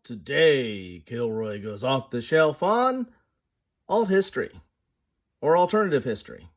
Today, Kilroy goes off the shelf on alt history, or alternative history,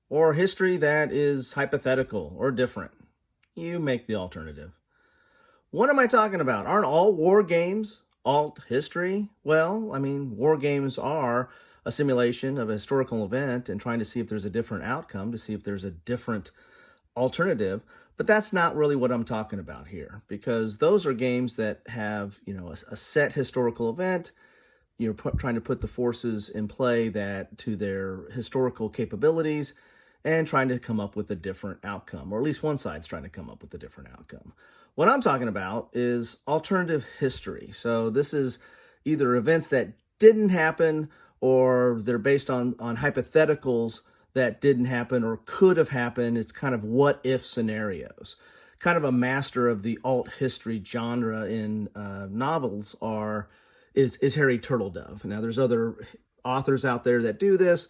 or history that is hypothetical or different. You make the alternative. What am I talking about? Aren't all war games alt history? Well, I mean, war games are a simulation of a historical event and trying to see if there's a different outcome, to see if there's a different alternative. But that's not really what I'm talking about here, because those are games that have, a set historical event. You're trying to put the forces in play that to their historical capabilities and trying to come up with a different outcome, or at least one side's trying to come up with a different outcome. What I'm talking about is alternative history. So this is either events that didn't happen, or they're based on hypotheticals that didn't happen or could have happened. It's kind of what if scenarios. Kind of a master of the alt history genre in novels is Harry Turtledove. Now there's other authors out there that do this,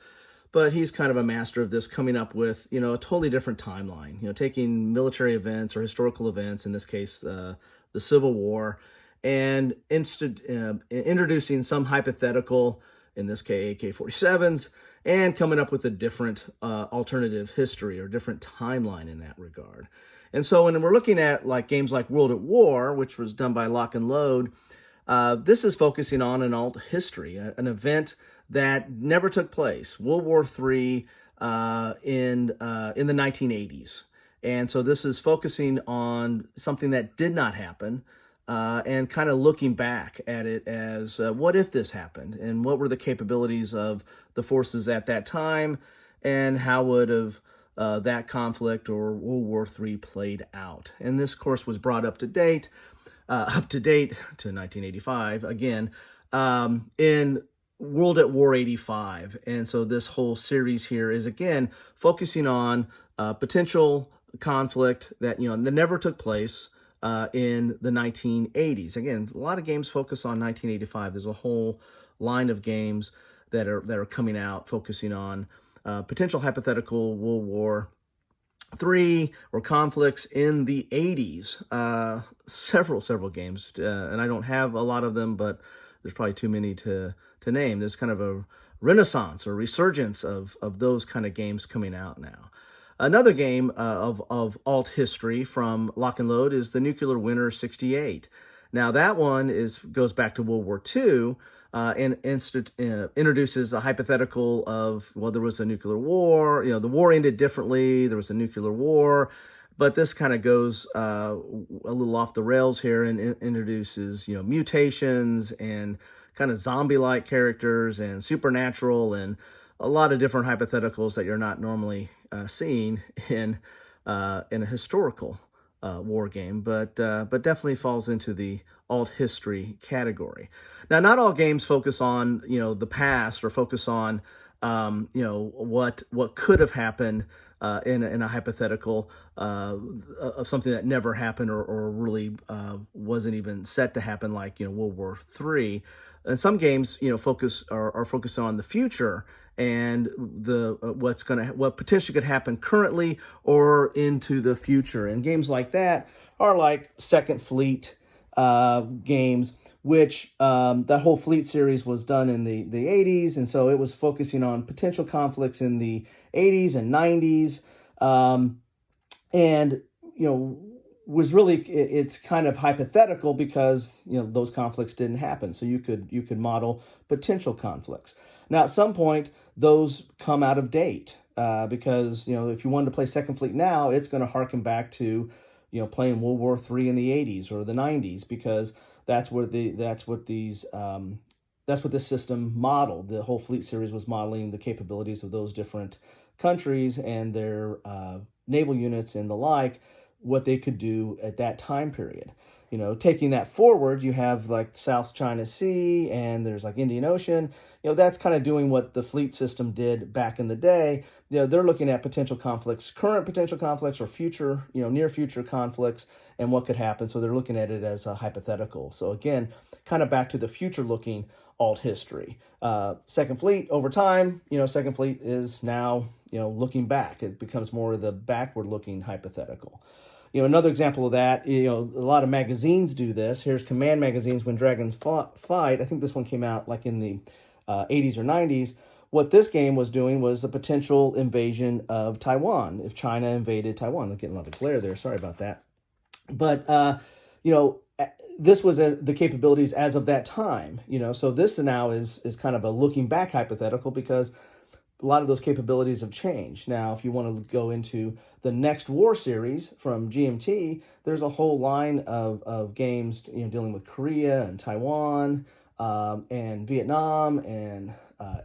but he's kind of a master of this, coming up with, a totally different timeline, taking military events or historical events, in this case, the Civil War, and introducing some hypothetical, in this case, AK-47s, and coming up with a different alternative history or different timeline in that regard. And so when we're looking at games like World at War, which was done by Lock and Load, this is focusing on an alt history, an event that never took place, World War III in the 1980s. And so this is focusing on something that did not happen, and kind of looking back at it as what if this happened, and what were the capabilities of the forces at that time, and how would have that conflict or World War III played out. And this, of course, was brought up to date to 1985 again, in World at War 85. And so this whole series here is again focusing on potential conflict that that never took place in the 1980s. Again, a lot of games focus on 1985. There's a whole line of games that are coming out focusing on potential hypothetical World War III or conflicts in the 80s. Several games, and I don't have a lot of them, but there's probably too many to name. There's kind of a renaissance or resurgence of those kind of games coming out now. Another game of alt history from Lock and Load is the Nuclear Winter 68. Now that one goes back to World War II, and introduces a hypothetical of, well, there was a nuclear war. The war ended differently. There was a nuclear war, but this kind of goes a little off the rails here and introduces mutations and kind of zombie-like characters and supernatural and a lot of different hypotheticals that you're not normally seeing in a historical war game, but definitely falls into the alt history category. Now, not all games focus on the past or focus on what could have happened in a hypothetical of something that never happened or really wasn't even set to happen, like World War III. And some games focus on the future and what potentially could happen currently or into the future. And games like that are like Second Fleet games, which that whole Fleet series was done in the 80s, and so it was focusing on potential conflicts in the 80s and 90s, and was really, it's kind of hypothetical because those conflicts didn't happen, so you could model potential conflicts. Now at some point those come out of date, because if you wanted to play Second Fleet now, it's going to harken back to playing World War III in the 80s or the 90s, because that's what this system modeled. The whole Fleet series was modeling the capabilities of those different countries and their naval units and the like, what they could do at that time period. Taking that forward, you have like South China Sea and there's like Indian Ocean. That's kind of doing what the Fleet system did back in the day. They're looking at potential conflicts, current potential conflicts, or future, near future conflicts, and what could happen. So they're looking at it as a hypothetical. So again, kind of back to the future looking alt history. Second Fleet, over time, Second Fleet is now, looking back. It becomes more of the backward looking hypothetical. Another example of that, a lot of magazines do this. Here's Command magazines when dragons fight. I think this one came out like in the 80s or 90s. What this game was doing was a potential invasion of Taiwan if China invaded Taiwan. I'm getting a lot of glare there. Sorry about that. But this was the capabilities as of that time. So this now is kind of a looking back hypothetical because a lot of those capabilities have changed. Now, if you want to go into the next war series from GMT, there's a whole line of games, dealing with Korea and Taiwan, and Vietnam and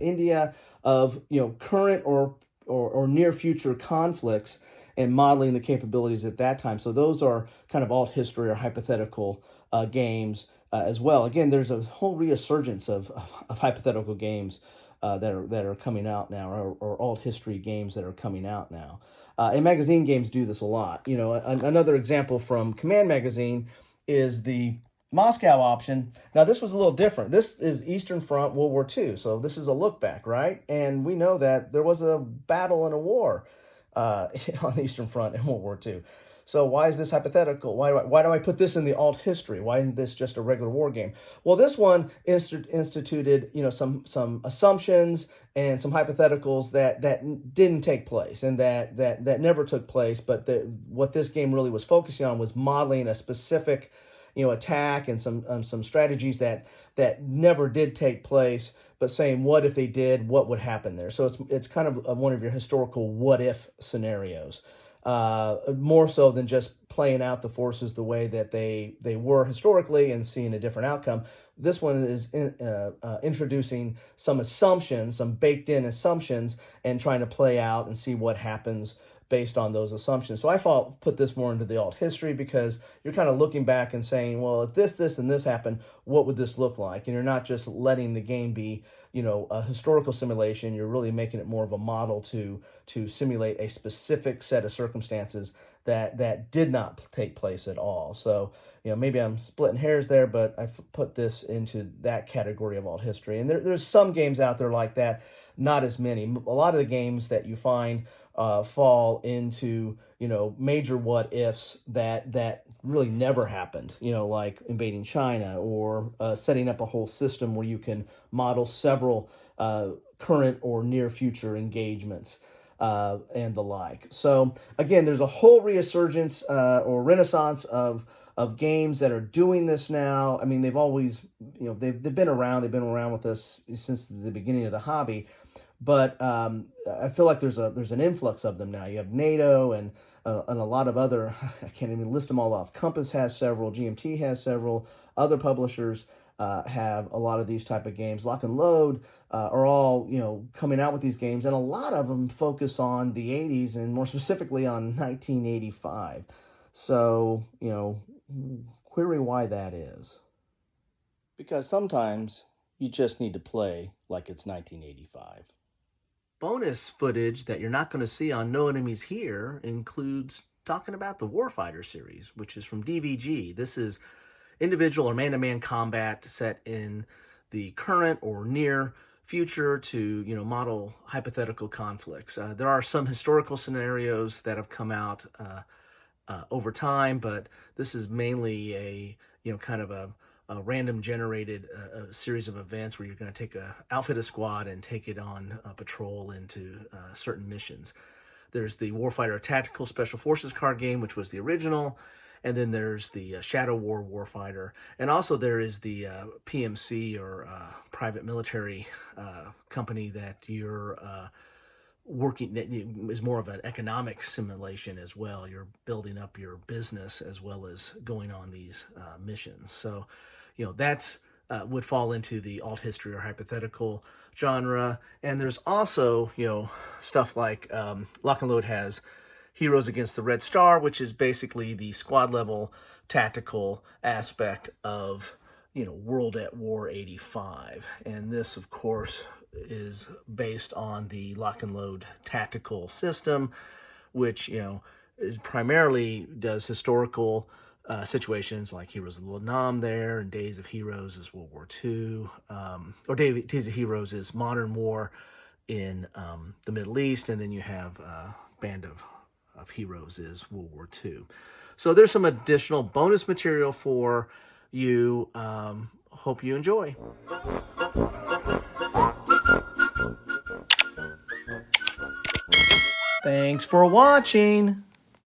India, of current or near future conflicts and modeling the capabilities at that time. So those are kind of alt history or hypothetical games as well. Again, there's a whole resurgence of hypothetical games that are coming out now, or alt history games that are coming out now. And magazine games do this a lot. Another example from Command Magazine is the Moscow option. Now, this was a little different. This is Eastern Front, World War II. So this is a look back, right? And we know that there was a battle and a war on the Eastern Front in World War II. So why is this hypothetical? Why do I put this in the alt history? Why isn't this just a regular war game? Well, this one instituted, some assumptions and some hypotheticals that didn't take place and that never took place. But what this game really was focusing on was modeling a specific, attack and some strategies that never did take place, but saying what if they did, what would happen there. So it's kind of one of your historical what if scenarios. More so than just playing out the forces the way that they were historically and seeing a different outcome. This one is introducing some assumptions, some baked in assumptions, and trying to play out and see what happens based on those assumptions. So I put this more into the alt history because you're kind of looking back and saying, well, if this, and this happened, what would this look like? And you're not just letting the game be, a historical simulation. You're really making it more of a model to simulate a specific set of circumstances that did not take place at all. So, maybe I'm splitting hairs there, but I've put this into that category of alt history. And there's some games out there like that, not as many. A lot of the games that you find fall into, major what ifs that really never happened, like invading China or setting up a whole system where you can model several current or near future engagements and the like. So again, there's a whole resurgence or renaissance of games that are doing this now. I mean, they've always, they've been around. They've been around with us since the beginning of the hobby. But I feel like there's an influx of them now. You have NATO and a lot of other, I can't even list them all off. Compass has several, GMT has several, other publishers have a lot of these type of games. Lock and Load are all, coming out with these games, and a lot of them focus on the 80s and more specifically on 1985. So, query why that is. Because sometimes you just need to play like it's 1985. Bonus footage that you're not going to see on No Enemies Here includes talking about the Warfighter series, which is from DVG. This is individual or man-to-man combat set in the current or near future to, model hypothetical conflicts. There are some historical scenarios that have come out over time, but this is mainly a, kind of a random generated series of events where you're going to outfit a squad and take it on a patrol into certain missions. There's the Warfighter Tactical Special Forces card game, which was the original, and then there's the Shadow War Warfighter, and also there is the PMC or private military company that you're working, that is more of an economic simulation as well. You're building up your business as well as going on these missions. So, that's would fall into the alt history or hypothetical genre. And there's also, stuff like Lock and Load has Heroes Against the Red Star, which is basically the squad level tactical aspect of, World at War 85. And this, of course, is based on the Lock and Load tactical system, which, is primarily does historical situations like Heroes of Vietnam there, and Days of Heroes is World War II, or Days of Heroes is modern war in the Middle East, and then you have Band of of heroes is World War II. So there's some additional bonus material for you. Hope you enjoy. Thanks for watching.